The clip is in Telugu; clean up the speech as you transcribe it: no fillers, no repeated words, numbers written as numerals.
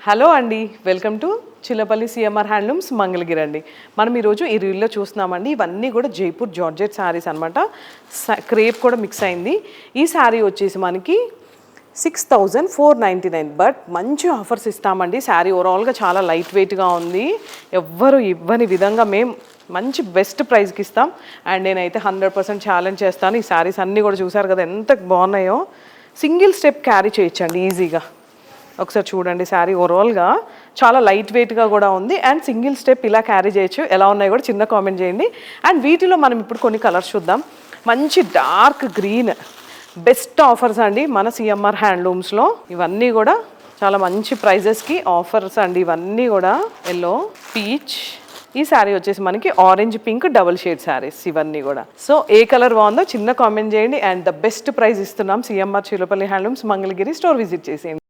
హలో అండి, welcome to Chillapalli CMR handlooms Mangalagiri అండి. మనం ఈరోజు ఈ రీల్లో చూస్తున్నామండి. ఇవన్నీ కూడా జైపూర్ జార్జెట్ శారీస్ అనమాట. క్రేప్ కూడా మిక్స్ అయింది. ఈ శారీ వచ్చేసి మనకి 6499, బట్ మంచి ఆఫర్స్ ఇస్తామండి. శారీ ఓవరాల్గా చాలా లైట్ వెయిట్గా ఉంది. ఎవ్వరు ఇవ్వని విధంగా మేము మంచి బెస్ట్ ప్రైస్కి ఇస్తాం. అండ్ నేనైతే 100% ఛాలెంజ్ చేస్తాను. ఈ శారీస్ అన్నీ కూడా చూసారు కదా ఎంత బాగున్నాయో. సింగిల్ స్టెప్ క్యారీ చేయొచ్చండి ఈజీగా. ఒకసారి చూడండి, శారీ ఓవరాల్గా చాలా లైట్ వెయిట్గా కూడా ఉంది. అండ్ సింగిల్ స్టెప్ ఇలా క్యారీ చేయొచ్చు. ఎలా ఉన్నాయో కూడా చిన్న కామెంట్ చేయండి. అండ్ వీటిలో మనం ఇప్పుడు కొన్ని కలర్స్ చూద్దాం. మంచి డార్క్ గ్రీన్, బెస్ట్ ఆఫర్స్ అండి మన సిఎంఆర్ హ్యాండ్లూమ్స్లో. ఇవన్నీ కూడా చాలా మంచి ప్రైజెస్కి ఆఫర్స్ అండి. ఇవన్నీ కూడా ఎల్లో, పీచ్, ఈ శారీ వచ్చేసి మనకి orange pink double shade saris ఇవన్నీ కూడా. సో ఏ కలర్ బాగుందో చిన్న కామెంట్ చేయండి. అండ్ ద బెస్ట్ ప్రైస్ ఇస్తున్నాం. CMR Chillapalli handlooms Mangalagiri store visit చేసేయండి.